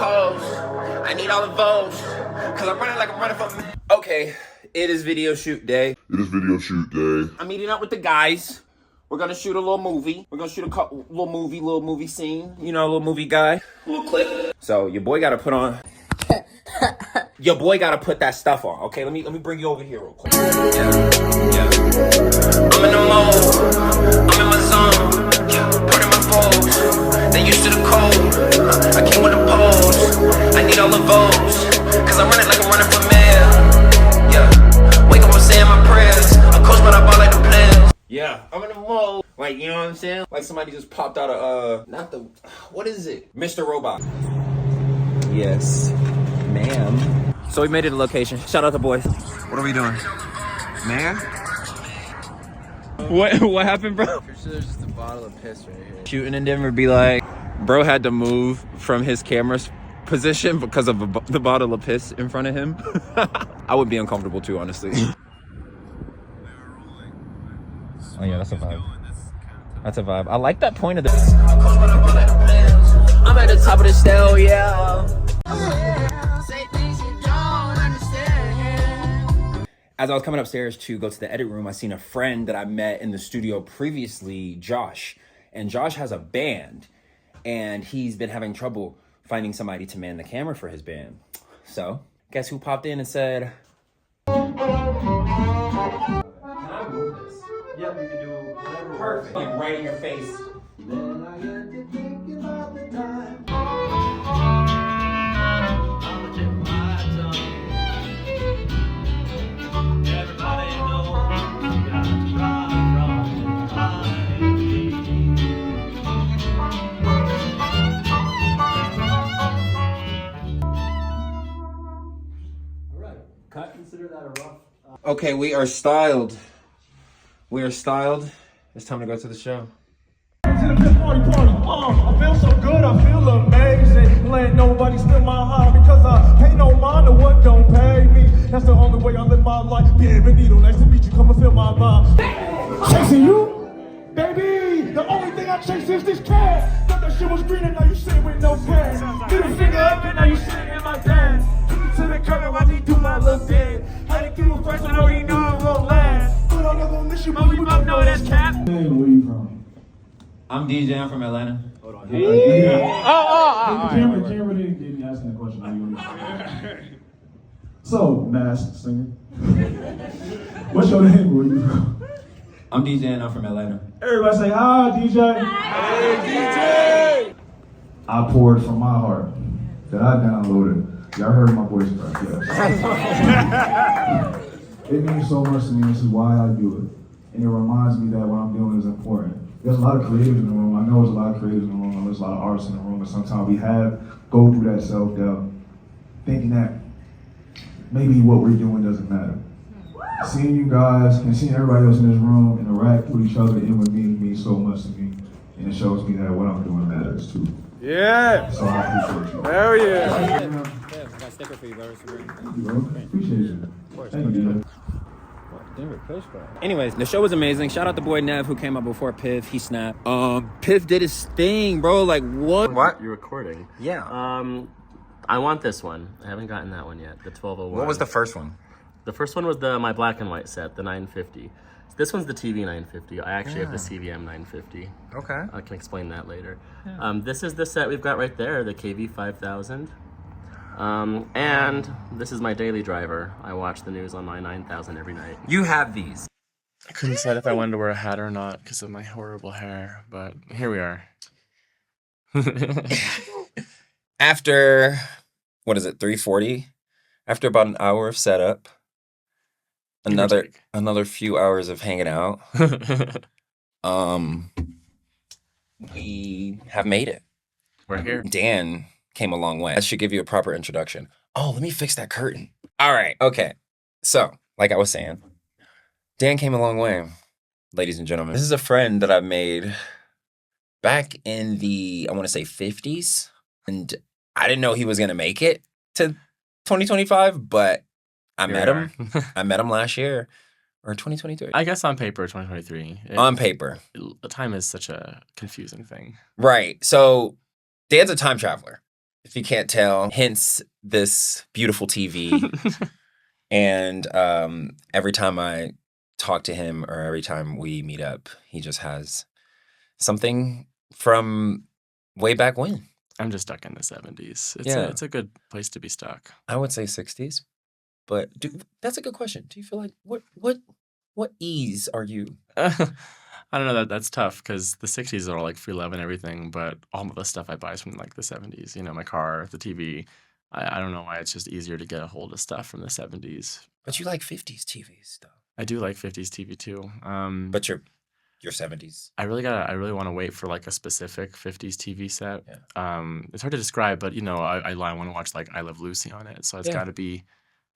calls. I need all the votes. Cause I'm running like I'm running for... Okay, it is video shoot day. I'm meeting up with the guys. We're gonna shoot a little movie. We're gonna shoot a little movie scene. You know, a little movie guy. A little clip. So your boy gotta put on... Your boy gotta put that stuff on. Okay, let me bring you over here real quick. Yeah. I'm in the mode. I'm in my zone. Put in my pose. They used to the code. I came with the pose. I need all the votes. Cause I'm running like I'm running for mayor. Yeah. Wake up, I'm saying my prayers. I coach, but I ball like the players. Yeah, I'm in the mode. Like, you know what I'm saying? Like somebody just popped out of, not the, what is it? Mr. Robot. Yes, ma'am. So we made it to location. Shout out to boys. What are we doing? Man? What happened, bro? For sure there's just a bottle of piss right here. Shooting in Denver be like, bro had to move from his camera's position because of the bottle of piss in front of him. I would be uncomfortable too, honestly. Oh yeah, that's a vibe. That's a vibe. I like that point of this. I'm at the top of the stair, yeah. As I was coming upstairs to go to the edit room, I seen a friend that I met in the studio previously, Josh. And Josh has a band, and he's been having trouble finding somebody to man the camera for his band. So, guess who popped in and said, can I move this? Yeah, you can do whatever. Perfect. Like right in your face. Then I get to thinking about the time. Consider that a rough. Okay, we are styled. We are styled. It's time to go to the show. To the big party. I feel so good, I feel amazing. Let nobody steal my heart because I pay no mind to what don't pay me. That's the only way I live my life. Bienvenido, nice to meet you. Come and feel my mind. Chasing you, baby. The only thing I chase is this cat. Thought that shit was green and now you sitting with no pen. Middle finger up and now you sitting in my den. To the curtain while he do my little bit. Had to give him first, I know he knew it won't last. But I'm not gonna miss you, but we both know that's cap. Hey, where you from? I'm DJ, I'm from Atlanta. Hold on. The camera didn't get me asking that question. So, masked singer. What's your name? Where you from? I'm DJ and I'm from Atlanta. Everybody say hi, DJ. Hey, DJ. I poured from my heart that I downloaded. Y'all heard my voice crack, yes. It means so much to me. This is why I do it. And it reminds me that what I'm doing is important. There's a lot of creatives in the room. I know there's a lot of creatives in the room. There's a lot of artists in the room. And sometimes we go through that self-doubt, thinking that maybe what we're doing doesn't matter. Seeing you guys and seeing everybody else in this room interact with each other and with me means so much to me. And it shows me that what I'm doing matters too. Yeah. So I appreciate you. Hell yeah. Yeah, I got a sticker for you, bro. Thank you, bro. Appreciate you. Thank you. Anyways, the show was amazing. Shout out the boy Nev who came up before Piff. He snapped. Piff did his thing, bro. Like what? What? You're recording. Yeah. I want this one. I haven't gotten that one yet. The 1201. What was the first one? The first one was my black and white set, the 950. This one's the TV 950. I actually have the CVM 950. Okay. I can explain that later. Yeah. This is the set we've got right there, the KV 5000. And this is my daily driver. I watch the news on my 9000 every night. You have these. I couldn't decide if I wanted to wear a hat or not because of my horrible hair, but here we are. After, what is it, 3:40? After about an hour of setup, another few hours of hanging out, we have made it. We're here. Dan came a long way. I should give you a proper introduction. Oh, let me fix that curtain. All right, okay. So, like I was saying, Dan came a long way, ladies and gentlemen. This is a friend that I made back in the, I want to say 50s. And I didn't know he was going to make it to 2025, but I met him. I met him last year, or 2023. I guess on paper, 2023. On paper. Time is such a confusing thing. Right. So Dan's a time traveler. if you can't tell, hence this beautiful TV. And every time I talk to him or every time we meet up, he just has something from way back when. I'm just stuck in the 70s. Yeah. It's a good place to be stuck. I would say 60s, but that's a good question. Do you feel like what ease are you? I don't know, that's tough because the 60s are all like free love and everything, but all of the stuff I buy is from like the 70s. You know, my car, the TV. I don't know why it's just easier to get a hold of stuff from the 70s. But you like 50s TVs though. I do like 50s TV too. But your 70s. I really want to wait for like a specific 50s TV set. Yeah. It's hard to describe, but you know, I want to watch like I Love Lucy on it, so it's Yeah. gotta be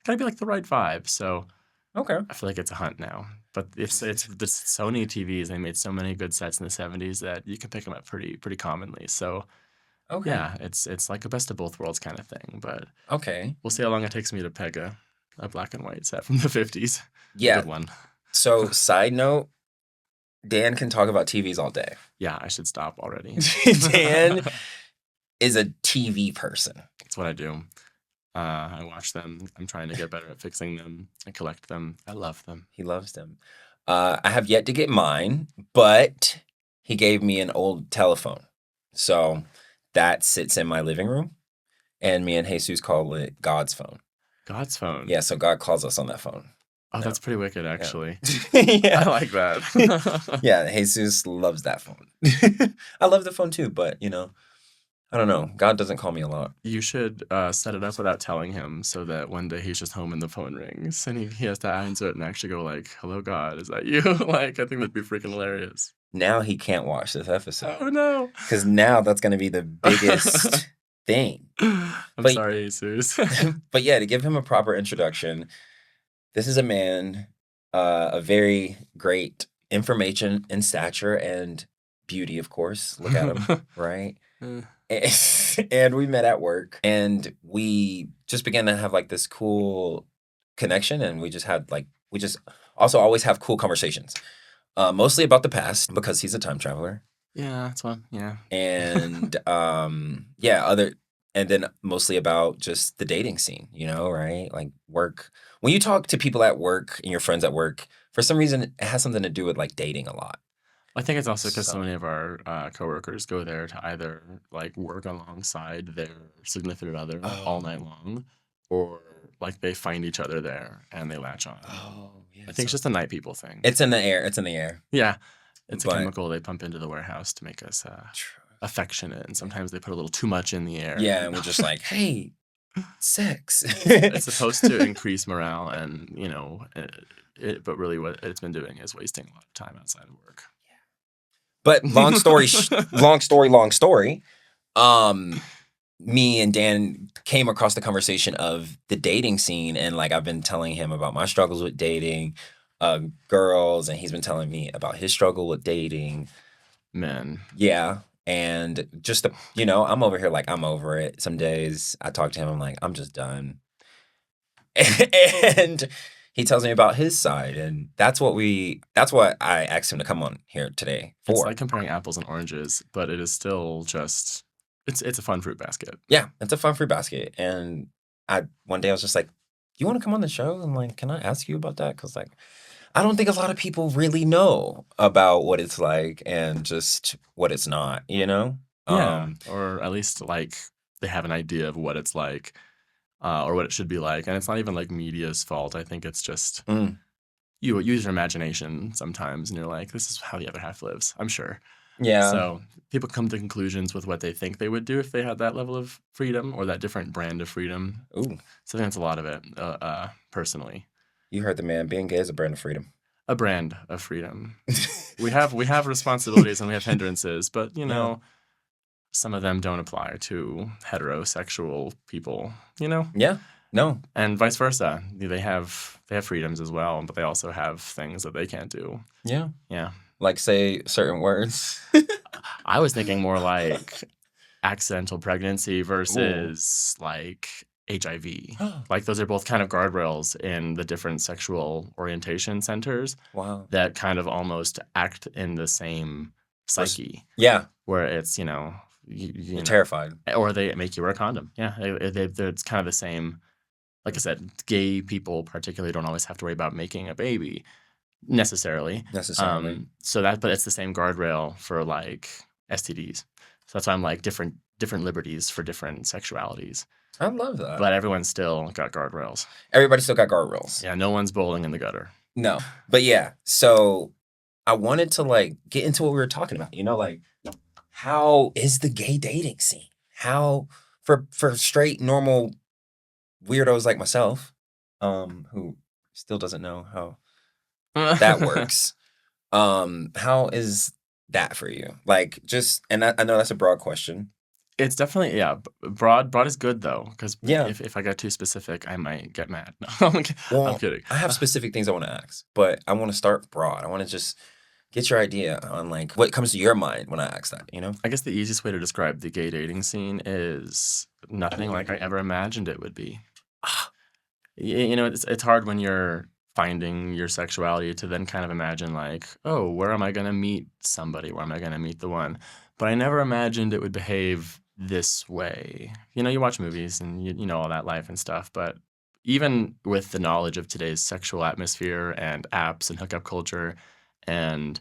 like the right vibe. So Okay. I feel like it's a hunt now. But it's the Sony TVs. They made so many good sets in the 70s that you can pick them up pretty commonly. So Okay. yeah, it's like a best of both worlds kind of thing. But Okay. we'll see how long it takes me to peg a black and white set from the 50s. Yeah. Good one. So, side note, Dan can talk about TVs all day. Yeah, I should stop already. Dan is a TV person. That's what I do. I watch them. I'm trying to get better at fixing them. I collect them. I love them. He loves them. I have yet to get mine, but he gave me an old telephone. So that sits in my living room. And me and Jesus call it God's phone. God's phone. Yeah, so God calls us on that phone. Oh, that's pretty wicked, actually. Yeah. I like that. Yeah, Jesus loves that phone. I love the phone too, but I don't know. God doesn't call me a lot. You should set it up without telling him so that one day he's just home and the phone rings and he has to answer it and actually go like, hello, God, is that you? Like, I think that'd be freaking hilarious. Now he can't watch this episode. Oh, no. Because now that's going to be the biggest thing. I'm sorry, Jesus. But yeah, to give him a proper introduction, this is a man, a very great information in stature and beauty, of course. Look at him, right? And we met at work and we just began to have like this cool connection, and we just also always have cool conversations, mostly about the past because he's a time traveler. Yeah, that's one. Yeah. And and then mostly about just the dating scene, right? Like work. When you talk to people at work and your friends at work, for some reason it has something to do with like dating a lot. I think it's also because so many of our coworkers go there to either like work alongside their significant other all night long, or like they find each other there and they latch on. Oh, yeah. I think it's just a night people thing. It's in the air. Yeah, it's a chemical they pump into the warehouse to make us affectionate, and sometimes they put a little too much in the air. Yeah, and we're just like, hey, sex. It's supposed to increase morale, and but really what it's been doing is wasting a lot of time outside of work. But long story. Me and Dan came across the conversation of the dating scene, and like I've been telling him about my struggles with dating girls, and he's been telling me about his struggle with dating men. Yeah, and just I'm over here like I'm over it. Some days I talk to him, I'm like I'm just done, and he tells me about his side, and that's what I asked him to come on here today for. It's like comparing apples and oranges, but it is still just it's a fun fruit basket. Yeah, it's a fun fruit basket. And one day I was just like, you want to come on the show? And like, can I ask you about that? Because like, I don't think a lot of people really know about what it's like and just what it's not, Yeah, or at least like they have an idea of what it's like. Or what it should be like. And it's not even like media's fault. I think it's just you use your imagination sometimes and you're like, this is how the other half lives, I'm sure. Yeah. So people come to conclusions with what they think they would do if they had that level of freedom or that different brand of freedom. Ooh. So I think that's a lot of it, personally. You heard the man. Being gay is a brand of freedom. A brand of freedom. we have responsibilities and we have hindrances, but some of them don't apply to heterosexual people, Yeah. No. And vice versa. They have freedoms as well, but they also have things that they can't do. Yeah. Yeah. Like say certain words. I was thinking more like accidental pregnancy versus like HIV. Like those are both kind of guardrails in the different sexual orientation centers. Wow. That kind of almost act in the same psyche. Yeah. Where it's, You're know, terrified. or they make you wear a condom. Yeah, it's kind of the same. Like I said, gay people particularly don't always have to worry about making a baby necessarily. Necessarily. But it's the same guardrail for like STDs. So that's why I'm like different liberties for different sexualities. I love that. But everyone's still got guardrails. Everybody still got guardrails. Yeah, no one's bowling in the gutter. No. But yeah, so I wanted to like get into what we were talking about, like how is the gay dating scene? How for straight normal weirdos like myself, who still doesn't know how that works. How is that for you? Like and I know that's a broad question. It's definitely, yeah. Broad is good though, because Yeah. if I get too specific, I might get mad. No, I'm kidding. I have specific things I want to ask, but I want to start broad. I want to just get your idea on like what comes to your mind when I ask that, I guess the easiest way to describe the gay dating scene is nothing like I ever imagined it would be. It's hard when you're finding your sexuality to then kind of imagine like, oh, where am I going to meet somebody? Where am I going to meet the one? But I never imagined it would behave this way. You watch movies and you know all that life and stuff, but even with the knowledge of today's sexual atmosphere and apps and hookup culture, and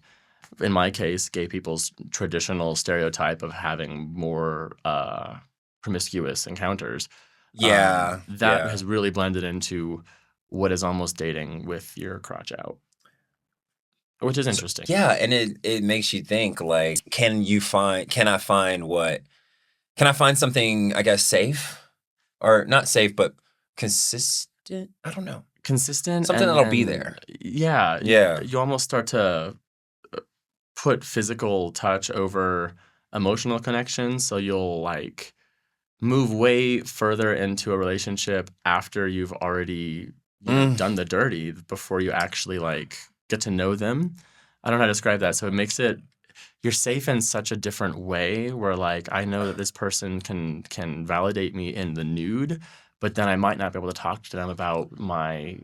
in my case, gay people's traditional stereotype of having more promiscuous encounters, that has really blended into what is almost dating with your crotch out, which is interesting. Yeah, and it makes you think like, can I find something, I guess, safe? Or not safe, but consistent? I don't know. Consistent. Something that'll be there. Yeah. Yeah. You almost start to put physical touch over emotional connection. So you'll like move way further into a relationship after you've already done the dirty before you actually like get to know them. I don't know how to describe that. So it makes you're safe in such a different way where like I know that this person can validate me in the nude, but then I might not be able to talk to them about my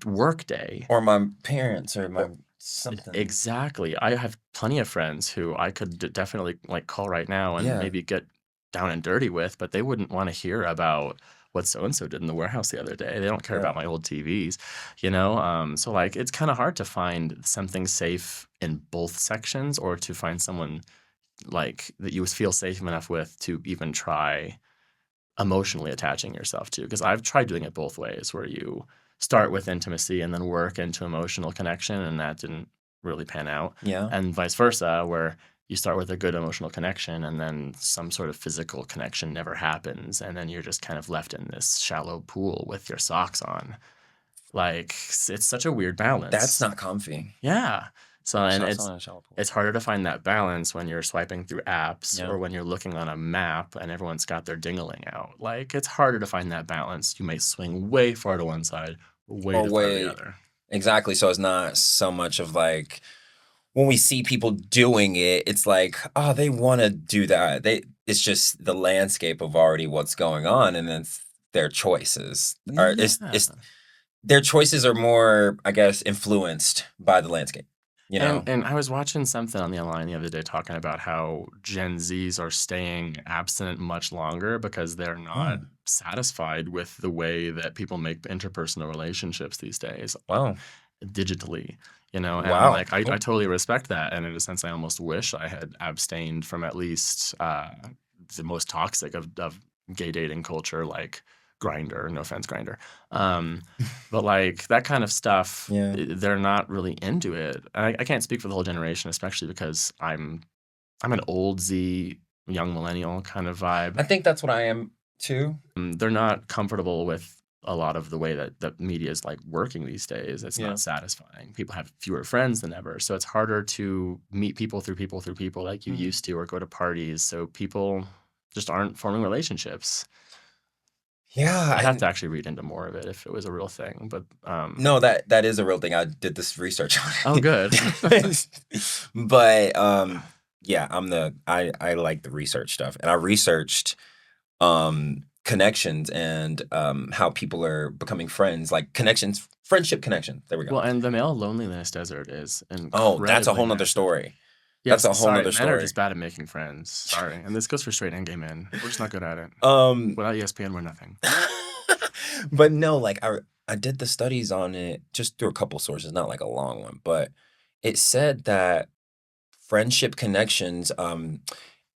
work day. Or my parents or my something. Exactly. I have plenty of friends who I could definitely like call right now and maybe get down and dirty with, but they wouldn't want to hear about what so-and-so did in the warehouse the other day. They don't care about my old TVs, So like it's kind of hard to find something safe in both sections or to find someone like that you feel safe enough with to even try emotionally attaching yourself to. Because I've tried doing it both ways where you start with intimacy and then work into emotional connection, and that didn't really pan out. Yeah. And vice versa, where you start with a good emotional connection and then some sort of physical connection never happens. And then you're just kind of left in this shallow pool with your socks on. Like, it's such a weird balance. That's not comfy. Yeah. So, and Socks it's harder to find that balance when you're swiping through apps or when you're looking on a map and everyone's got their dingling out. Like, it's harder to find that balance. You may swing way far to one side or way too far to the other. Exactly. So it's not so much of like, when we see people doing it, it's like, oh, they want to do that. It's just the landscape of already what's going on, and then their choices their choices are more, I guess, influenced by the landscape. And I was watching something on the online the other day talking about how Gen Zs are staying abstinent much longer because they're not satisfied with the way that people make interpersonal relationships these days. Wow. Digitally. And wow. like I totally respect that, and in a sense, I almost wish I had abstained from at least the most toxic of gay dating culture, like Grindr. No offense, Grindr, but like that kind of stuff, they're not really into it. I can't speak for the whole generation, especially because I'm an old Z, young millennial kind of vibe. I think that's what I am too. They're not comfortable with a lot of the way that media is like working these days. It's not satisfying. People have fewer friends than ever. So it's harder to meet people through people like you used to, or go to parties. So people just aren't forming relationships. Yeah. I'd have to actually read into more of it if it was a real thing. But no, that is a real thing. I did this research on it. Oh, good. But yeah, I like the research stuff. And I researched connections and how people are becoming friends, like friendship connections. There we go. Well, and the male loneliness desert is incredibly Oh, that's a whole nother massive. story. That's a whole sorry, nother men are story. just bad at making friends. Sorry. And this goes for straight and gay men. We're just not good at it. Without ESPN, we're nothing. But no, like I did the studies on it just through a couple sources, not like a long one, but it said that friendship connections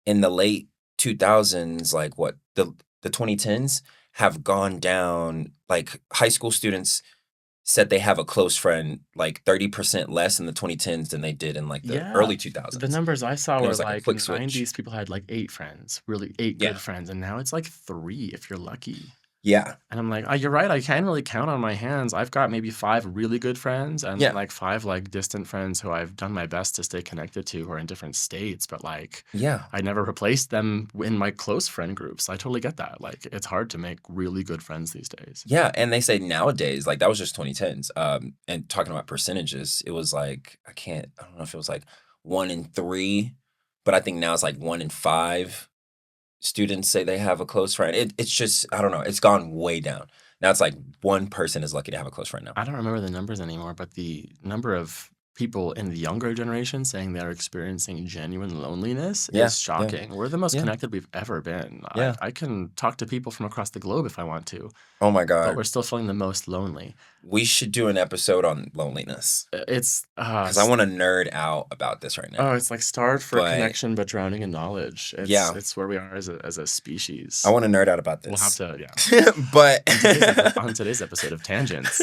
in the late 2000s, like what the 2010s have gone down. Like high school students said they have a close friend like 30% less in the 2010s than they did in like the Yeah. early 2000s. The numbers I saw And it were was like a like in quick the switch. 90s, people had like 8 friends, really 8 Yeah. good friends. And now it's like 3 if you're lucky. Yeah. And I'm like, oh, you're right. I can't really count on my hands. I've got maybe 5 really good friends and Yeah. like 5 like distant friends who I've done my best to stay connected to who are in different states. But like, Yeah. I never replaced them in my close friend groups. I totally get that. Like, it's hard to make really good friends these days. Yeah. And they say nowadays, like that was just 2010s. And talking about percentages, it was like, I don't know if it was like 1 in 3, but I think now it's like 1 in 5 students say they have a close friend. It's just, I don't know, it's gone way down. Now it's like 1 person is lucky to have a close friend now. I don't remember the numbers anymore, but the number of people in the younger generation saying they're experiencing genuine loneliness Yeah, is shocking. We're the most yeah. connected we've ever been. Yeah. I can talk to people from across the globe if I want to, Oh my but God. we're still feeling the most lonely. We should do an episode on loneliness It's because I want to nerd out about this right now. it's like starved for But- connection but drowning in knowledge. Yeah. It's where we are as a species. I want to nerd out about We'll this. have to, yeah. But On today's episode of Tangents.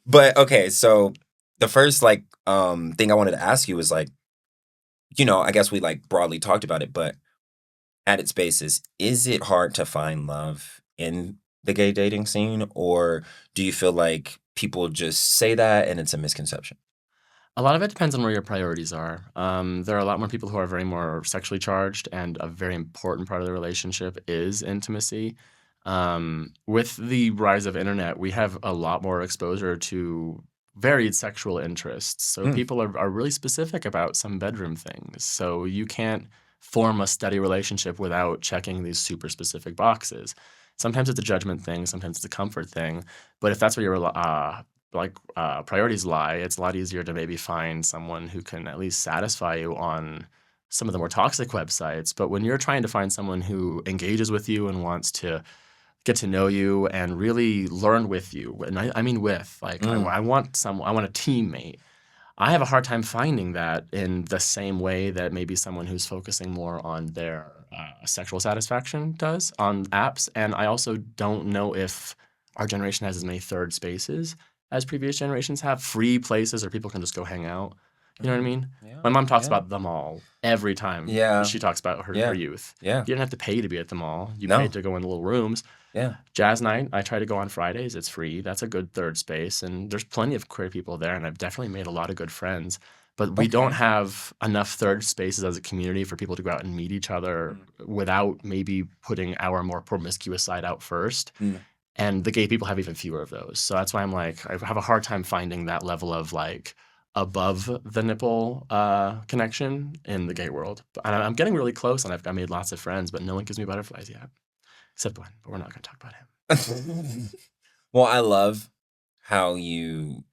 But okay, so the first like thing I wanted to ask you was like, I guess we like broadly talked about it, but at its basis, is it hard to find love in the gay dating scene, or do you feel like people just say that and it's a misconception? A lot of it depends on where your priorities are. There are a lot more people who are very more sexually charged, and a very important part of the relationship is intimacy. With the rise of internet, we have a lot more exposure to varied sexual interests. So people are really specific about some bedroom things. So you can't form a steady relationship without checking these super specific boxes. Sometimes it's a judgment thing, sometimes it's a comfort thing. But if that's where your priorities lie, it's a lot easier to maybe find someone who can at least satisfy you on some of the more toxic websites. But when you're trying to find someone who engages with you and wants to get to know you and really learn with you, and I mean with, like, I want a teammate. I have a hard time finding that in the same way that maybe someone who's focusing more on their sexual satisfaction does on apps. And I also don't know if our generation has as many third spaces as previous generations have, free places where people can just go hang out. You know what I mean? Yeah, My mom talks yeah. about the mall every time Yeah. she talks about her Yeah. youth. Yeah. You didn't have to pay to be at the mall. You No. paid to go in the little rooms. Yeah. Jazz night, I try to go on Fridays. It's free. That's a good third space. And there's plenty of queer people there. And I've definitely made a lot of good friends. But we don't have enough third spaces as a community for people to go out and meet each other without maybe putting our more promiscuous side out first. And the gay people have even fewer of those. So that's why I'm like, I have a hard time finding that level of like above the nipple connection in the gay world. But I'm getting really close, and I've made lots of friends, but no one gives me butterflies yet. Except one, but we're not going to talk about him. Well, I love how you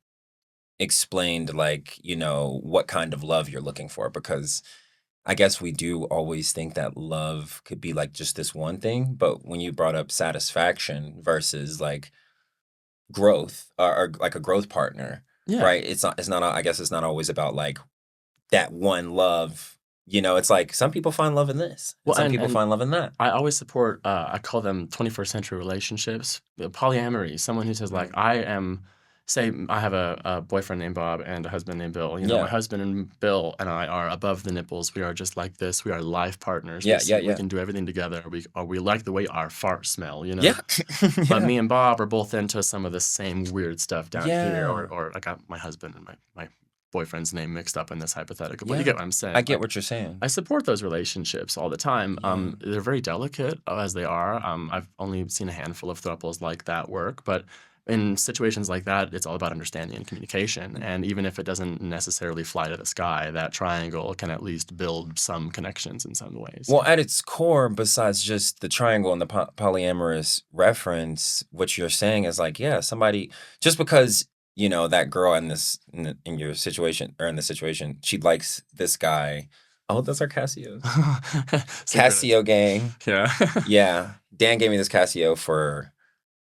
explained, like, what kind of love you're looking for, because I guess we do always think that love could be like just this one thing. But when you brought up satisfaction versus like growth or like a growth partner, Yeah. right? I guess it's not always about like that one love. It's like some people find love in this. Well, Some and- people and- find love in that. I always support, I call them 21st century relationships, polyamory. Someone who says, like, say I have a boyfriend named Bob and a husband named Bill. Yeah. My husband and Bill and I are above the nipples. We are just like this. We are life partners. Yeah, We yeah. can do everything together. We like the way our farts smell, Yeah. But me and Bob are both into some of the same weird stuff down Yeah. here. Or I got my husband and my boyfriend's name mixed up in this hypothetical. But Yeah. you get what I'm saying. I get Like, what you're saying. I support those relationships all the time. They're very delicate as they are. I've only seen a handful of thruples like that work, but in situations like that, it's all about understanding and communication. And even if it doesn't necessarily fly to the sky, that triangle can at least build some connections in some ways. Well, at its core, besides just the triangle and the polyamorous reference, what you're saying is like, yeah, somebody, just because, you know, that girl in your situation or in the situation, she likes this guy. Oh, those are Casios. Casio gang. Yeah. Yeah. Dan gave me this Casio for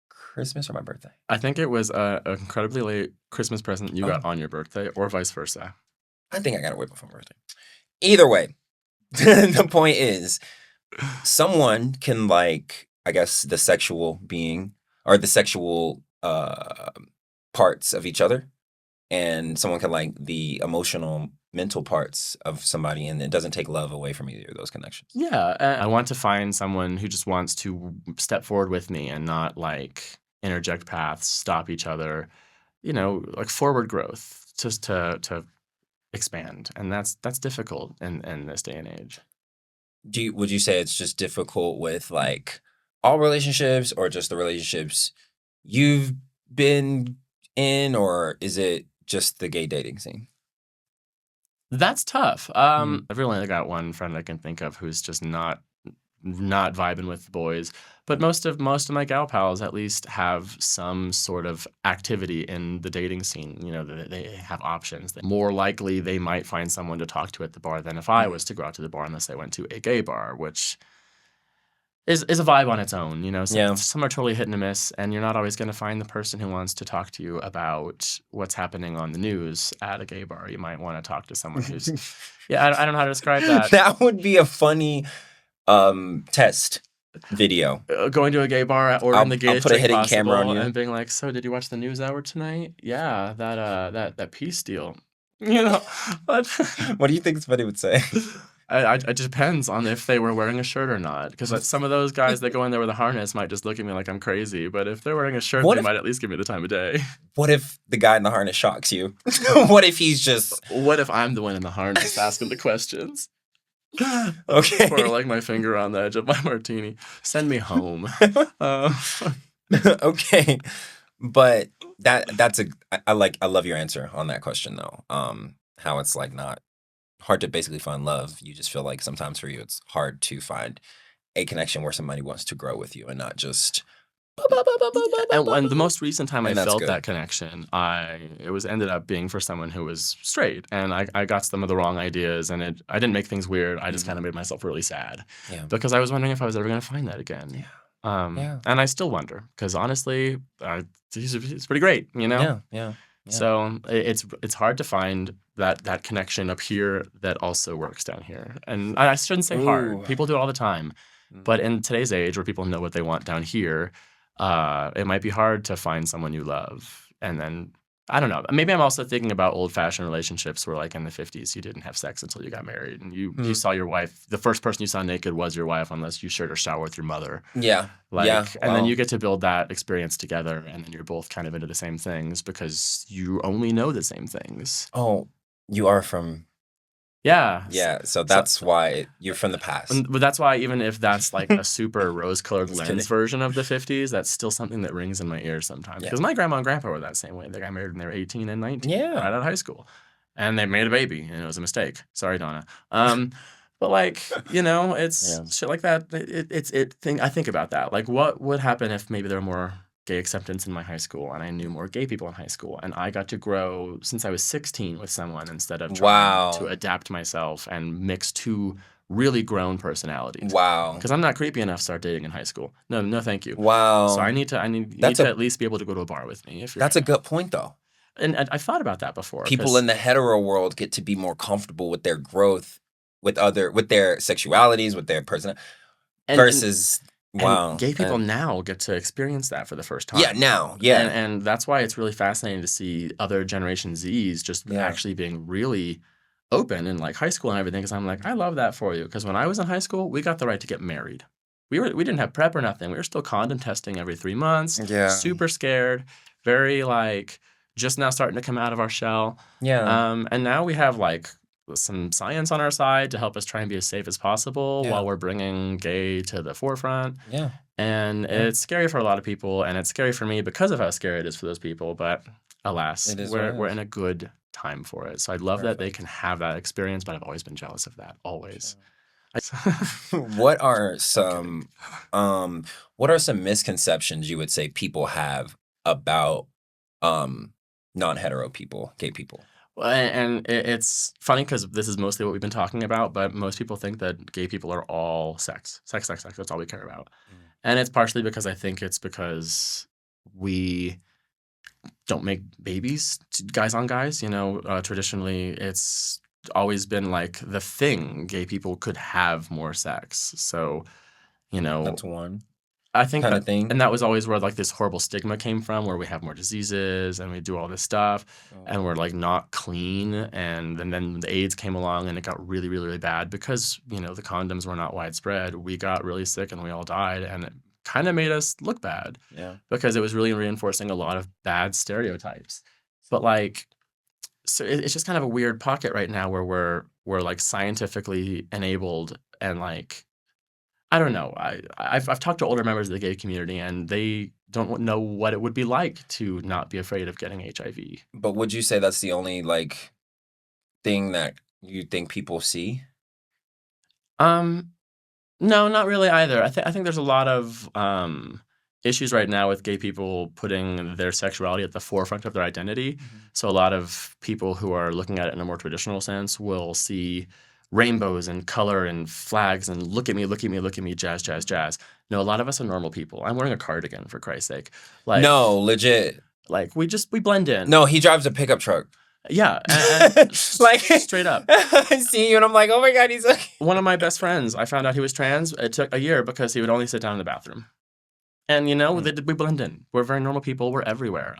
Christmas or my birthday. I think it was an incredibly late Christmas present you got on your birthday, or vice versa. I think I got it way before my birthday. Either way, the point is, someone can like, I guess, the sexual being or the sexual parts of each other, and someone can like the emotional, mental parts of somebody, and it doesn't take love away from either of those connections. Yeah, I want to find someone who just wants to step forward with me and not like interject paths, stop each other, you know, like forward growth, just to expand, and that's difficult in this day and age. Would you say it's just difficult with like all relationships, or just the relationships you've been in, or is it just the gay dating scene? That's tough. I've really only got one friend I can think of who's just not vibing with boys. But most of my gal pals at least have some sort of activity in the dating scene. You know, they have options. More likely, they might find someone to talk to at the bar than if I was to go out to the bar, unless I went to a gay bar, which is a vibe on its own. You know, some are totally hit and miss, and you're not always going to find the person who wants to talk to you about what's happening on the news at a gay bar. You might want to talk to someone who's, I don't know how to describe that. That would be a funny test video. Going to a gay bar, ordering the gayest I'll put a drink hidden camera on possible, you. and being like, "So, did you watch the news hour tonight? Yeah, that peace deal." You know, but What do you think somebody would say? it depends on if they were wearing a shirt or not. Because some of those guys that go in there with a harness might just look at me like I'm crazy. But if they're wearing a shirt, they might at least give me the time of day. What if the guy in the harness shocks you? What if he's just... What if I'm the one in the harness asking the questions? Okay. Or like my finger on the edge of my martini. Send me home. Okay. But I love your answer on that question though. How it's like not hard to basically find love. You just feel like sometimes for you it's hard to find a connection where somebody wants to grow with you and not just... And the most recent time I felt good. that connection, it ended up being for someone who was straight, and I got some of the wrong ideas, and I didn't make things weird. I just kind of made myself really sad, because I was wondering if I was ever going to find that again. And I still wonder, because honestly, he's pretty great, you know. Yeah. So it's hard to find that connection up here that also works down here, and I shouldn't say hard. People do it all the time, but in today's age, where people know what they want down here. It might be hard to find someone you love. And then, I don't know, maybe I'm also thinking about old-fashioned relationships where, like, in the 50s, you didn't have sex until you got married. And you saw your wife, the first person you saw naked was your wife, unless you shared a shower with your mother. Yeah. And then you get to build that experience together, and then you're both kind of into the same things because you only know the same things. Oh, you are from... Yeah. Yeah, so that's why you're from the past. But that's why, even if that's like a super rose-colored lens version of the 50s, that's still something that rings in my ears sometimes. Because my grandma and grandpa were that same way. They got married when they were 18 and 19, right out of high school. And they made a baby, and it was a mistake. Sorry, Donna. But, like, you know, it's shit like that. I think about that. Like, what would happen if maybe there were more gay acceptance in my high school, and I knew more gay people in high school, and I got to grow since I was 16 with someone instead of trying to adapt myself and mix two really grown personalities. Wow. Because I'm not creepy enough to start dating in high school. No, thank you. Wow. So I need to at least be able to go to a bar with me. That's a good point, though. And I've thought about that before. People in the hetero world get to be more comfortable with their growth, with their sexualities, with their personality, versus... Wow. And gay people now get to experience that for the first time. Yeah, now. Yeah. And that's why it's really fascinating to see other Generation Zs just actually being really open in like high school and everything. Because I'm like, I love that for you. Because when I was in high school, we got the right to get married. We didn't have PrEP or nothing. We were still condom testing every 3 months. Yeah. Super scared. Very like just now starting to come out of our shell. Yeah. And now we have like some science on our side to help us try and be as safe as possible while we're bringing gay to the forefront. Yeah. And it's scary for a lot of people, and it's scary for me because of how scary it is for those people. But alas, we're in a good time for it. So I love that they can have that experience, but I've always been jealous of that. Always. What are some misconceptions you would say people have about non-hetero people, gay people. Well, and it's funny because this is mostly what we've been talking about, but most people think that gay people are all sex. Sex, sex, sex. That's all we care about. And it's partially because I think it's because we don't make babies, guys on guys. Traditionally, it's always been like the thing. Gay people could have more sex. So, That's one I think kind that, of thing. and that was always where like this horrible stigma came from, where we have more diseases and we do all this stuff, and we're like not clean, and then the AIDS came along and it got really, really, really bad because the condoms were not widespread. We got really sick and we all died, and it kind of made us look bad because it was really reinforcing a lot of bad stereotypes. But like, so it's just kind of a weird pocket right now where we're like scientifically enabled and like. I don't know. I've talked to older members of the gay community, and they don't know what it would be like to not be afraid of getting HIV. But would you say that's the only like thing that you think people see? No, not really either. I think there's a lot of issues right now with gay people putting their sexuality at the forefront of their identity. So a lot of people who are looking at it in a more traditional sense will see rainbows and color and flags and look at me, jazz, jazz, jazz. No, a lot of us are normal people. I'm wearing a cardigan, for Christ's sake. Like, No, legit. Like, we blend in. No, he drives a pickup truck. Yeah. And like straight up. I see you and I'm like, oh my God, he's okay. One of my best friends, I found out he was trans. It took a year because he would only sit down in the bathroom. And, we blend in. We're very normal people. We're everywhere.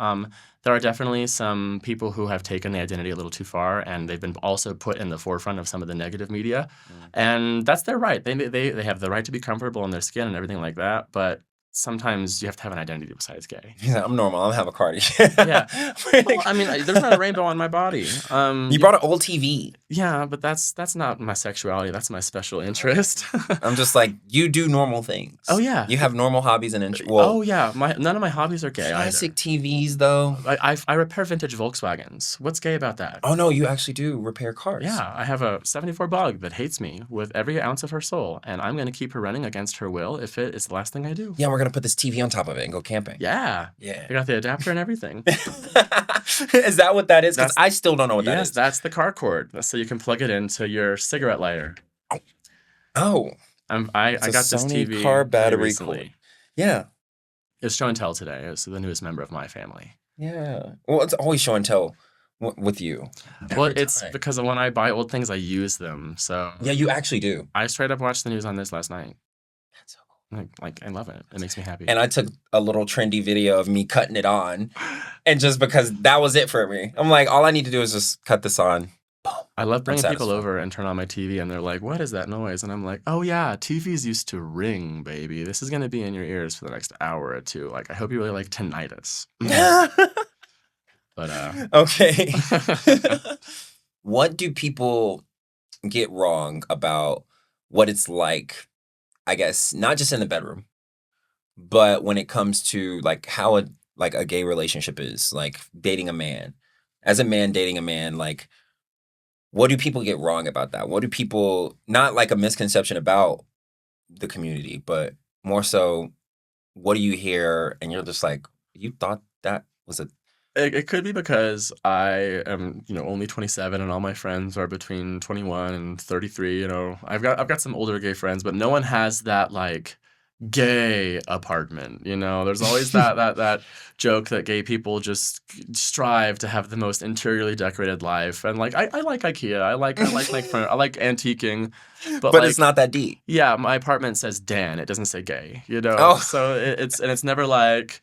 There are definitely some people who have taken the identity a little too far, and they've been also put in the forefront of some of the negative media. And that's their right. They have the right to be comfortable in their skin and everything like that. But sometimes you have to have an identity besides gay. He's like, I'm normal. I don't have a cardi. Yeah. Well, I mean, there's not a rainbow on my body. You brought an old TV. Yeah, but that's not my sexuality. That's my special interest. I'm just like, you do normal things. Oh, yeah. You have normal hobbies and interests. Well, oh, yeah. None of my hobbies are gay classic either. TVs, though. I repair vintage Volkswagens. What's gay about that? Oh, no, you actually do repair cars. Yeah, I have a 74 bug that hates me with every ounce of her soul, and I'm going to keep her running against her will if it is the last thing I do. Yeah, we're going to put this TV on top of it and go camping. Yeah. Yeah. I got the adapter and everything. Is that what that is? Because I still don't know what that is. Yes, that's the car cord. That's so you can plug it into your cigarette lighter. Oh. I got this Sony TV car battery recently. cord. Yeah. It's show and tell today. It's the newest member of my family. Yeah. Well, it's always show and tell with you. Well, it's because when I buy old things, I use them. So yeah, you actually do. I straight up watched the news on this last night. That's so cool. Like I love it. It makes me happy. And I took a little trendy video of me cutting it on, and just because that was it for me, I'm like, all I need to do is just cut this on. Boom. I love bringing people satisfied. over and turn on my TV, and they're like, "What is that noise?" And I'm like, "Oh yeah, TVs used to ring, baby. This is gonna be in your ears for the next hour or two. Like, I hope you really like tinnitus." But Okay. What do people get wrong about what it's like, I guess, not just in the bedroom, but when it comes to like how a gay relationship is, like dating a man. As a man dating a man, like what do people get wrong about that? What do people, not like a misconception about the community, but more so, what do you hear and you're just like, you thought that was a it could be because I am, only 27, and all my friends are between 21 and 33. I've got some older gay friends, but no one has that like gay apartment. There's always that joke that gay people just strive to have the most interiorly decorated life, and like I like IKEA, I like I like antiquing, but like, it's not that deep. Yeah, my apartment says Dan. It doesn't say gay. Oh. So it's never like.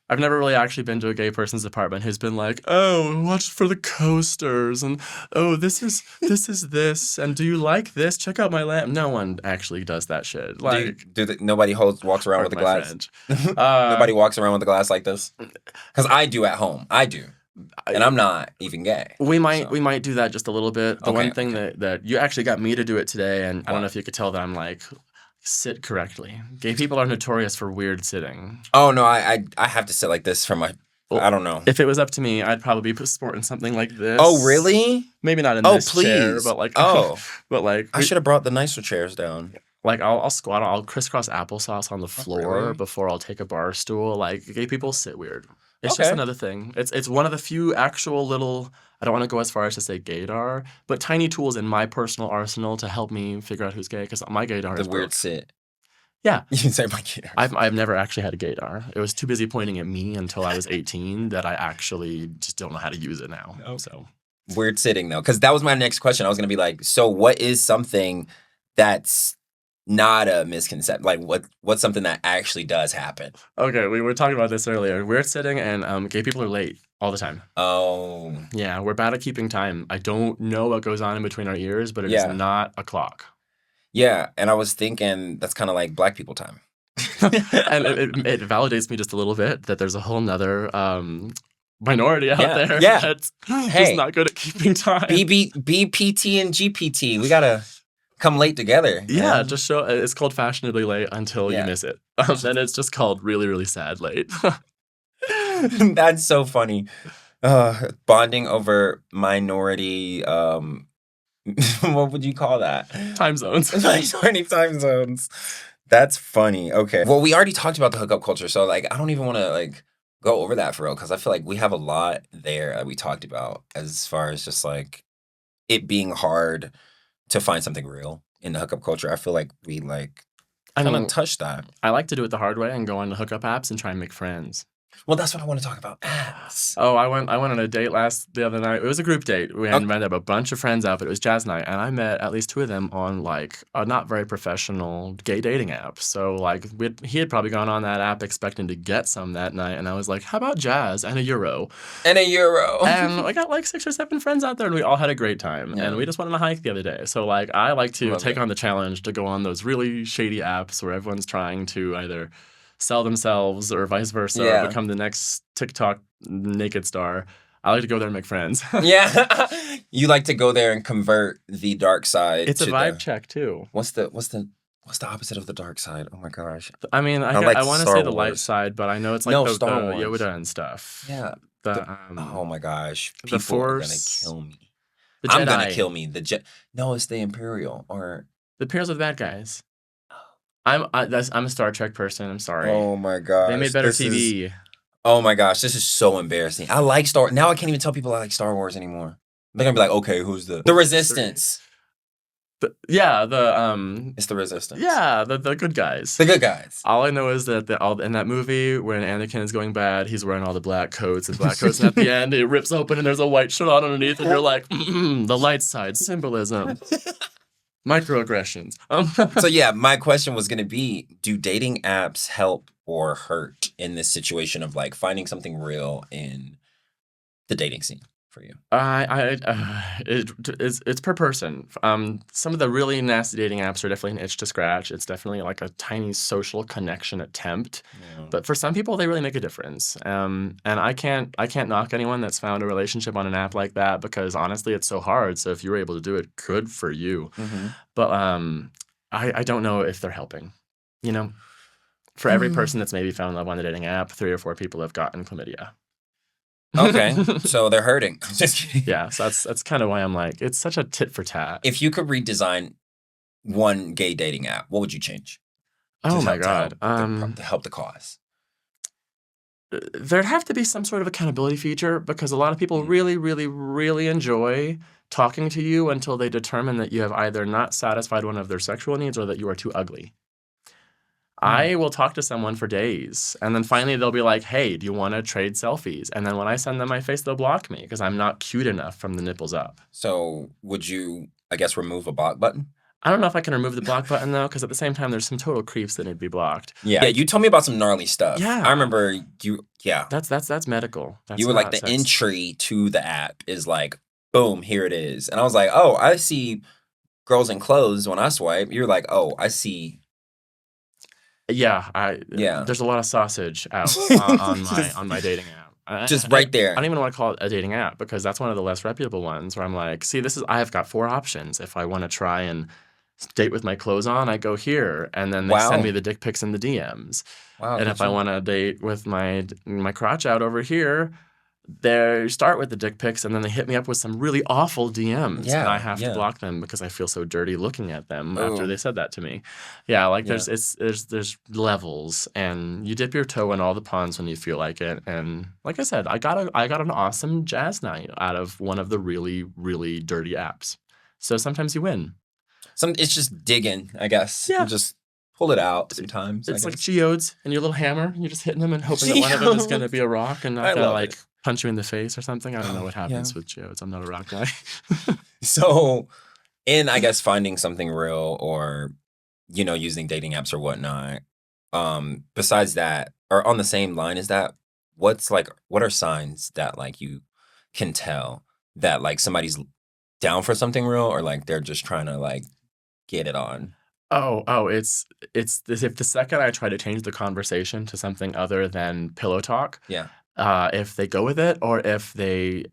I've never really actually been to a gay person's apartment who's been like, "Oh, watch for the coasters," and "Oh, this is this," and "Do you like this? Check out my lamp." No one actually does that shit. Like, nobody walks around with the glass. Nobody walks around with the glass like this. Because I do at home. I do, and I'm not even gay. We might do that just a little bit. The one thing that you actually got me to do it today, and I don't know if you could tell that I'm like. Sit correctly. Gay people are notorious for weird sitting. Oh, no, I have to sit like this for my... I don't know. If it was up to me, I'd probably be sporting something like this. Oh, really? Maybe not in this chair, but like... Oh. But like... I should have brought the nicer chairs down. Like, I'll squat, I'll crisscross applesauce on the floor before I'll take a bar stool. Like, gay people sit weird. It's Okay. just another thing. It's one of the few actual little, I don't want to go as far as to say gaydar, but tiny tools in my personal arsenal to help me figure out who's gay, because my gaydar The is weird broke. sit. Yeah. You can say my kid. I've never actually had a gaydar. It was too busy pointing at me until I was 18 that I actually just don't know how to use it now. Okay. So Weird sitting though, because that was my next question. I was gonna be like, so what is something that's not a misconception? Like what's something that actually does happen? okay, we were talking about this earlier. We're sitting and gay people are late all the time. Oh, Yeah, we're bad at keeping time. I don't know what goes on in between our ears, but it is Yeah. not a clock. yeah. And I was thinking that's kind of like Black people time. And it validates me just a little bit that there's a whole nother minority out Yeah, there yeah. that's Hey. just not good at keeping time. BPT and GPT. We gotta come late together. Yeah, man. just show. It's called fashionably late until you Yeah. miss it. Then it's just called really, really sad late. That's so funny. Bonding over minority. What would you call that? Time zones. Minority time zones. That's funny. Okay. Well, we already talked about the hookup culture, so like I don't even want to like go over that for real because I feel like we have a lot there that we talked about as far as just like it being hard to find something real in the hookup culture. I feel like we like I kind mean, of touched that. I like to do it the hard way and go on the hookup apps and try and make friends. Well, that's what I want to talk about. Apps. Oh, I went on a date the other night. It was a group date. We had Okay. invited a bunch of friends out, but it was jazz night, and I met at least two of them on like a not very professional gay dating app. So like he had probably gone on that app expecting to get some that night, and I was like, "How about jazz and a euro?" And a euro. And I got like 6 or 7 friends out there, and we all had a great time. Yeah. And we just went on a hike the other day. So like I like to Love take it. on the challenge to go on those really shady apps where everyone's trying to either sell themselves or vice versa, Yeah. or become the next TikTok naked star. I like to go there and make friends. Yeah. You like to go there and convert the dark side. It's a to vibe the, check too. What's the opposite of the dark side? Oh my gosh. I mean, I like I want to Star say the light Wars. side, but I know it's like No, the Star Wars. Yoda and stuff. Yeah. The, Oh my gosh. the People are gonna Force, kill me. the I'm gonna Jedi. kill me. No, it's the Imperial or The Imperials are the bad guys. I'm a Star Trek person. I'm sorry. oh my gosh. They made better this is- TV. oh my gosh, this is so embarrassing. I like Star. Now I can't even tell people I like Star Wars anymore. They're gonna be like, okay, who's the Resistance? It's the Resistance. The good guys. The good guys. All I know is that in that movie, when Anakin is going bad, he's wearing all the black coats and at the end, it rips open and there's a white shirt on underneath, and you're like, the light side, symbolism, microaggressions. So yeah, my question was gonna be: do dating apps help or hurt in this situation of like finding something real in the dating scene for you? It's per person. Some of the really nasty dating apps are definitely an itch to scratch. It's definitely like a tiny social connection attempt. But for some people, they really make a difference. And I can't knock anyone that's found a relationship on an app like that because honestly, it's so hard. So if you were able to do it, good for you. Mm-hmm. But I don't know if they're helping. You know, for every person that's maybe found love on the dating app, 3 or 4 people have gotten chlamydia. Okay, so they're hurting. Just kidding. Yeah, so that's kind of why I'm like, it's such a tit for tat. If you could redesign one gay dating app, what would you change? Oh to my help- God. to help the cause. There'd have to be some sort of accountability feature because a lot of people really, really, really enjoy talking to you until they determine that you have either not satisfied one of their sexual needs or that you are too ugly. I will talk to someone for days, and then finally they'll be like, hey, do you want to trade selfies? And then when I send them my face, they'll block me because I'm not cute enough from the nipples up. So would you, I guess, remove a block button? I don't know if I can remove the block button, though, because at the same time, there's some total creeps that need to be blocked. Yeah, you told me about some gnarly stuff. Yeah. I remember you, That's medical. That's you were like not the sex. entry to the app is like, boom, here it is. And I was like, oh, I see girls in clothes when I swipe. You're like, oh, I see. Yeah, Yeah. There's a lot of sausage out on my dating app. Just right there. I don't even want to call it a dating app because that's one of the less reputable ones where I'm like, see, I've got 4 options. If I want to try and date with my clothes on, I go here, and then they Wow. send me the dick pics in the DMs. Wow. And if I want to date with my crotch out over here, they start with the dick pics and then they hit me up with some really awful DMs. Yeah, and I have yeah. to block them because I feel so dirty looking at them after Ooh. they said that to me. Yeah, like Yeah. there's levels, and you dip your toe in all the ponds when you feel like it. And like I said, I got an awesome jazz night out of one of the really, really dirty apps. So sometimes you win. It's just digging, I guess. Yeah. You just pull it out sometimes. It's I like guess. geodes and your little hammer. You're just hitting them and hoping that one of them is going to be a rock and I not going to love like it. punch you in the face or something. I don't know what happens yeah. with geodes. I'm not a rock guy. So, in I guess finding something real or, using dating apps or whatnot, besides that, or on the same line as that, what are signs that like you can tell that like somebody's down for something real or like they're just trying to like get it on? It's this, if the second I try to change the conversation to something other than pillow talk, Yeah. if they go with it or if they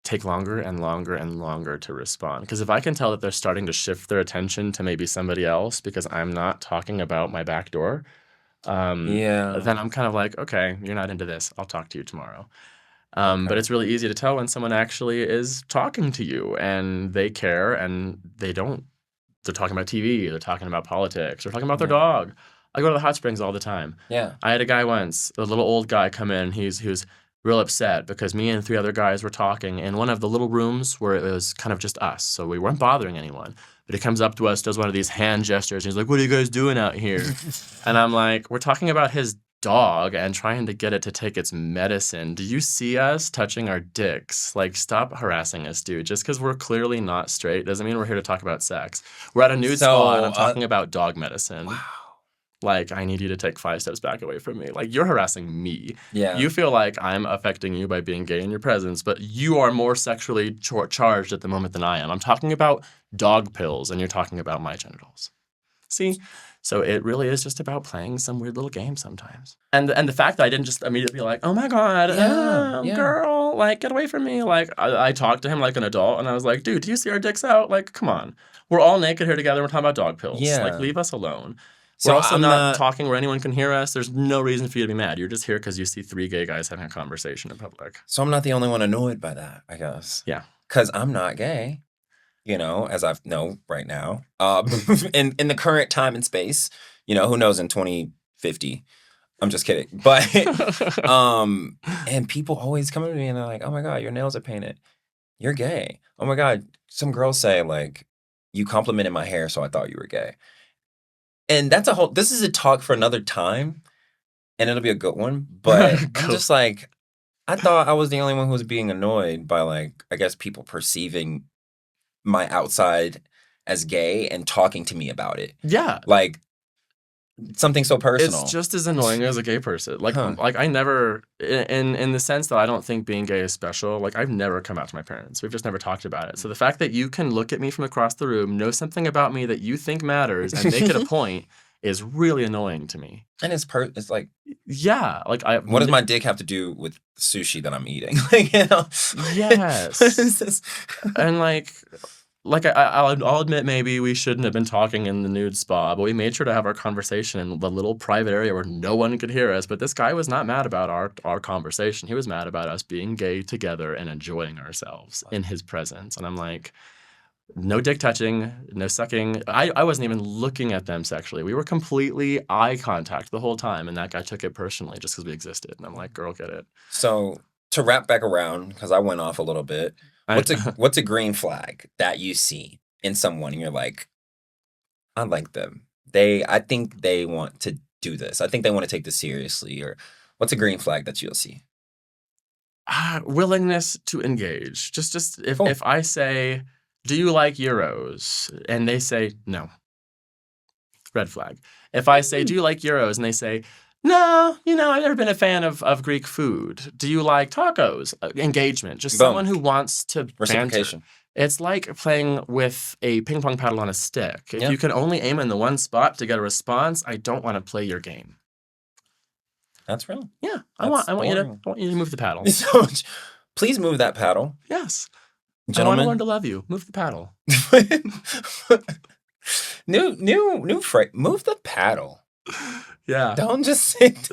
take longer and longer and longer to respond. Because if I can tell that they're starting to shift their attention to maybe somebody else because I'm not talking about my back door, Yeah. then I'm kind of like, okay, you're not into this. I'll talk to you tomorrow. But it's really easy to tell when someone actually is talking to you and they care and they don't. They're talking about TV. They're talking about politics. They're talking about their dog. I go to the hot springs all the time. Yeah. I had a guy once, a little old guy, come in. He was real upset because me and 3 other guys were talking in one of the little rooms where it was kind of just us. So we weren't bothering anyone. But he comes up to us, does one of these hand gestures, and he's like, "What are you guys doing out here?" And I'm like, "We're talking about his dog and trying to get it to take its medicine. Do you see us touching our dicks? Like, stop harassing us, dude. Just because we're clearly not straight doesn't mean we're here to talk about sex. We're at a nude spa and I'm talking about dog medicine. Wow. Like, I need you to take 5 steps back away from me. Like, you're harassing me. Yeah. You feel like I'm affecting you by being gay in your presence, but you are more sexually charged at the moment than I am. I'm talking about dog pills and you're talking about my genitals." See? So it really is just about playing some weird little game sometimes. And the fact that I didn't just immediately be like, "Oh my God, Yeah. girl, like, get away from me." Like, I talked to him like an adult and I was like, "Dude, do you see our dicks out? Like, come on. We're all naked here together. We're talking about dog pills. Yeah. Like, leave us alone." So We're also I'm not talking where anyone can hear us. There's no reason for you to be mad. You're just here because you see 3 gay guys having a conversation in public. So I'm not the only one annoyed by that, I guess. Yeah. Because I'm not gay, as I know right now. In the current time and space, who knows in 2050. I'm just kidding. But, and people always come up to me and they're like, "Oh my God, your nails are painted. You're gay. Oh my God." Some girls say like, "You complimented my hair, so I thought you were gay." And this is a talk for another time, and it'll be a good one. But I'm just like, I thought I was the only one who was being annoyed by like, I guess people perceiving my outside as gay and talking to me about it. Yeah. Like something so personal. It's just as annoying as a gay person. Like I never, in the sense that I don't think being gay is special, like I've never come out to my parents. We've just never talked about it. So the fact that you can look at me from across the room, know something about me that you think matters and make it a point is really annoying to me. And it's like, yeah, like what does my dick have to do with sushi that I'm eating? Yes. And like I'll admit maybe we shouldn't have been talking in the nude spa, but we made sure to have our conversation in the little private area where no one could hear us. But this guy was not mad about our conversation. He was mad about us being gay together and enjoying ourselves in his presence. And I'm like, no dick touching, no sucking. I wasn't even looking at them sexually. We were completely eye contact the whole time. And that guy took it personally just because we existed. And I'm like, girl, get it. So to wrap back around, because I went off a little bit. What's a green flag that you see in someone and you're like, I like them. I think they want to do this. I think they want to take this seriously. Or what's a green flag that you'll see? Willingness to engage. Just if I say, "Do you like Euros?" and they say no, red flag. If I say, "Do you like Euros?" and they say, "No, I've never been a fan of Greek food. Do you like tacos?" Engagement. Just someone who wants to reciprocation. Banter. It's like playing with a ping pong paddle on a stick. If you can only aim in the one spot to get a response, I don't want to play your game. That's real. Yeah, I want you to move the paddle. So, please move that paddle. Yes, gentlemen. I want to learn to love you. Move the paddle. new phrase. Move the paddle. Yeah. Don't just sit.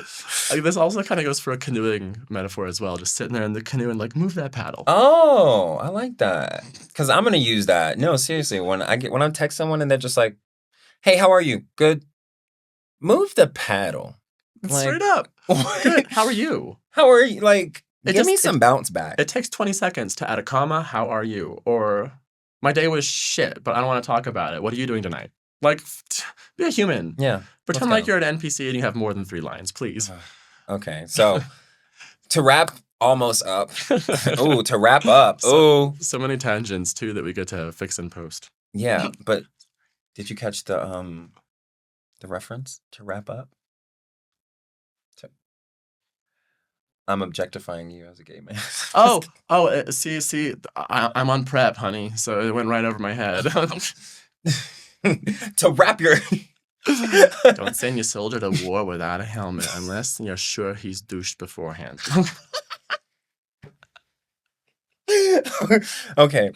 Like, this also kind of goes for a canoeing metaphor as well. Just sitting there in the canoe and like move that paddle. Oh, I like that. Because I'm gonna use that. No, seriously. When I text someone and they're just like, "Hey, how are you? Good." Move the paddle. Straight up. Good. How are you? How are you? Like, It give me just- some bounce back. It takes 20 seconds to add a comma. How are you? Or my day was shit, but I don't want to talk about it. What are you doing tonight? Like, be a human. Yeah. Pretend let's like go. you're an NPC and you have more than 3 lines, please. Okay, so to wrap almost up. Ooh, to wrap up. Ooh. So many tangents too that we get to fix in post. Yeah, but did you catch the reference to wrap up? I'm objectifying you as a gay man. See, I'm on prep, honey. So it went right over my head. To wrap your Don't send your soldier to war without a helmet unless you're sure he's douched beforehand. Okay.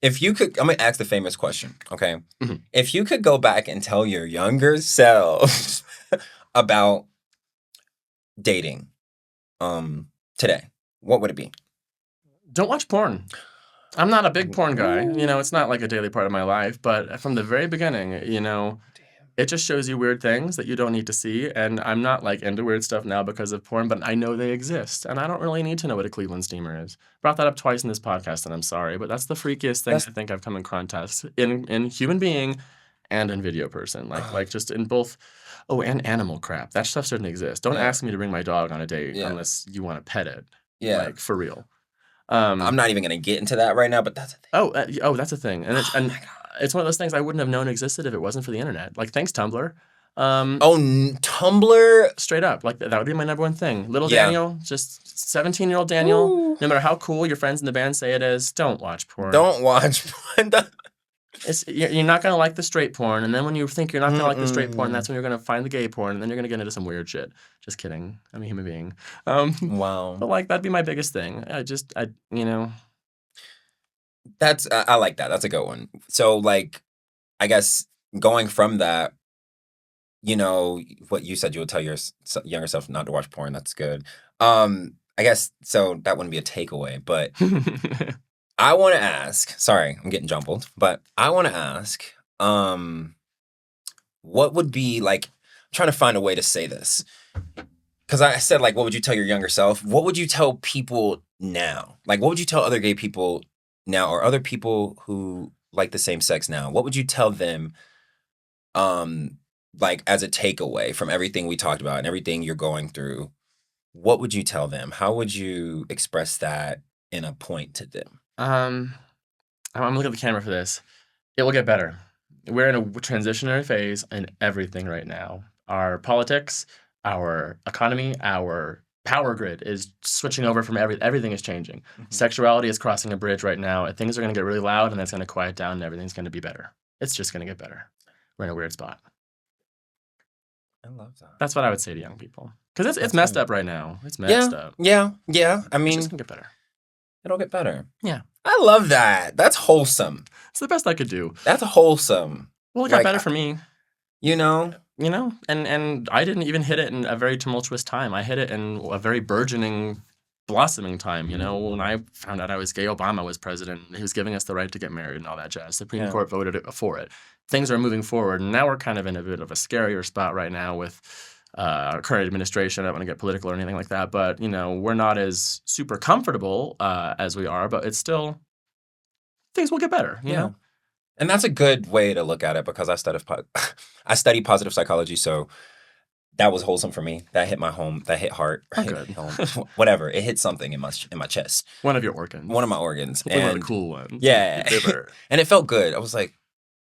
If you could, I'm gonna ask the famous question. Okay. Mhm. If you could go back and tell your younger self about dating, today, what would it be? Don't watch porn. I'm not a big porn guy. You know, it's not like a daily part of my life, but from the very beginning, you know, it just shows you weird things that you don't need to see. And I'm not like into weird stuff now because of porn, but I know they exist. And I don't really need to know what a Cleveland steamer is. Brought that up twice in this podcast, and I'm sorry, but that's the freakiest thing I think I've come in contact in human being and in video person. Like just in both. Oh, and animal crap. That stuff shouldn't exist. Don't ask me to bring my dog on a date unless you want to pet it. Yeah. Like, for real. I'm not even gonna get into that right now, but that's a thing. That's a thing, and it's one of those things I wouldn't have known existed if it wasn't for the internet. Like, thanks Tumblr. Tumblr. Straight up, like that would be my number one thing. Little Yeah. Daniel, just 17-year-old Daniel. Ooh. No matter how cool your friends in the band say it is, don't watch porn. Don't watch porn. You're not gonna like the straight porn, and then when you think you're not gonna like the straight porn, that's when you're gonna find the gay porn, and then you're gonna get into some weird shit. Just kidding. I'm a human being. Wow. But like that'd be my biggest thing. You know. That's I like that. That's a good one. So like, I guess going from that, you know, what you said you would tell your younger self not to watch porn. That's good. I guess so that wouldn't be a takeaway, but I want to ask. Sorry, I'm getting jumbled, but I want to ask. What would be like? I'm trying to find a way to say this. Because I said, like, what would you tell your younger self? What would you tell people now? Like, what would you tell other gay people now or other people who like the same sex now? What would you tell them, like, as a takeaway from everything we talked about and everything you're going through? What would you tell them? How would you express that in a point to them? I'm looking at the camera for this. It will get better. We're in a transitionary phase in everything right now. Our politics, our economy, our power grid is switching over from everything is changing. Mm-hmm. Sexuality is crossing a bridge right now. Things are going to get really loud, and it's going to quiet down, and everything's going to be better. It's just going to get better. We're in a weird spot. I love that. That's what I would say to young people. Because it's messed up right now. It's messed up. Yeah. I mean, it's just going to get better. It'll get better. Yeah. I love that. That's wholesome. It's the best I could do. That's wholesome. Well, it got better for me. You know? And I didn't even hit it in a very tumultuous time. I hit it in a very burgeoning, blossoming time. You know, when I found out I was gay, Obama was president. He was giving us the right to get married and all that jazz. Supreme Court voted for it. Things are moving forward. And now we're kind of in a bit of a scarier spot right now with our current administration. I don't want to get political or anything like that. But, you know, we're not as super comfortable as we are. But it's still, things will get better, you know? And that's a good way to look at it because I study positive psychology, so that was wholesome for me. That hit my home. That hit heart. Oh, good. Whatever. It hit something in my chest. One of your organs. One of my organs. Hopefully one of the cool ones. Yeah. And it felt good. I was like,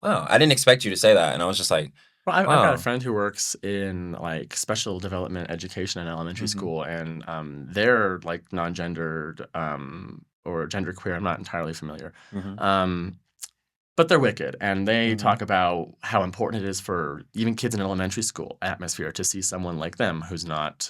wow. I didn't expect you to say that. And I was just like, well, I've got a friend who works in like special development education in elementary school, and they're like non-gendered or genderqueer. I'm not entirely familiar. But they're wicked, and they talk about how important it is for even kids in elementary school atmosphere to see someone like them who's not,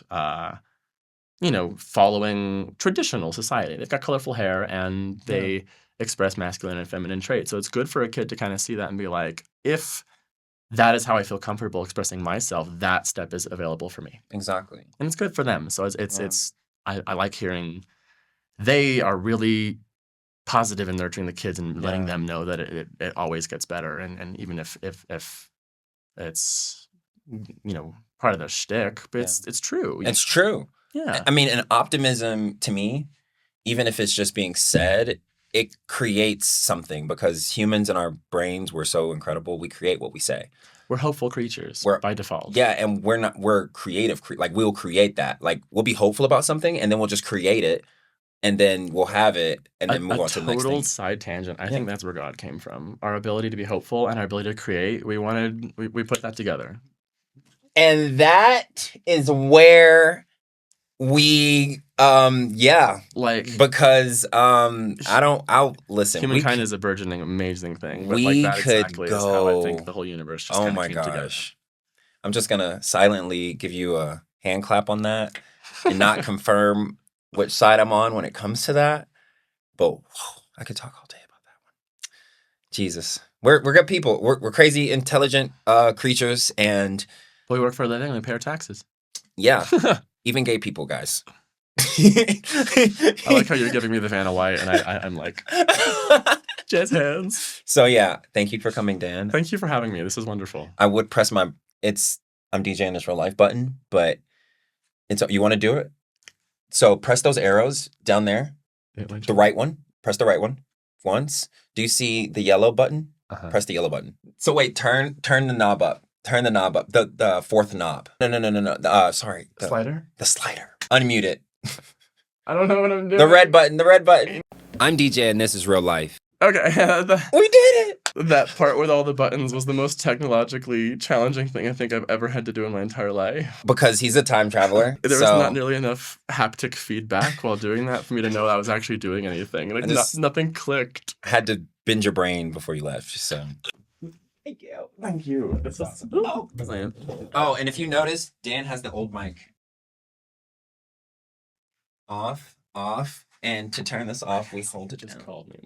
following traditional society. They've got colorful hair, and they express masculine and feminine traits. So it's good for a kid to kind of see that and be like, if that is how I feel comfortable expressing myself. That step is available for me, Exactly. and it's good for them. So Yeah. I like hearing they are really positive in nurturing the kids and letting Yeah. them know that it always gets better, and even if it's part of the shtick, but it's true. It's true. Yeah. I mean, and optimism to me, even if it's just being said, it creates something because humans in our brains, we're so incredible. We create what we say. We're hopeful creatures by default. Yeah, and we're creative. Like, we'll create that. Like, we'll be hopeful about something, and then we'll just create it, and then we'll have it, and then move on to the next total thing. side tangent. I think that's where God came from. Our ability to be hopeful and our ability to create. We put that together. And that is where we because I'll listen. Humankind is a burgeoning, amazing thing. But We that could exactly is how I think the whole universe just Oh my came gosh. together. I'm just gonna silently give you a hand clap on that and not confirm which side I'm on when it comes to that. But I could talk all day about that one. Jesus. We're good people. We're crazy, intelligent creatures, and we work for a living and we pay our taxes. Yeah. Even gay people, guys. I like how you're giving me the Vanna White, and I'm like, jazz hands. So yeah, thank you for coming, Dan. Thank you for having me. This is wonderful. I would press I'm DJing this real life button, but you want to do it? So press those arrows down there. The right one. Press the right one once. Do you see the yellow button? Press the yellow button. So wait, turn the knob up. Turn the knob up. The fourth knob. No. Sorry. Slider? The slider. Unmute it. I don't know what I'm doing. The red button. I'm DJ and this is real life. Okay. We did it! That part with all the buttons was the most technologically challenging thing I think I've ever had to do in my entire life. Because he's a time traveler. There was not nearly enough haptic feedback while doing that for me to know I was actually doing anything. Like, nothing clicked. I had to bend your brain before you left, so... Thank you. That's awesome. Oh, and if you notice, Dan has the old mic. Off, and to turn this off, we hold it down. Just called me.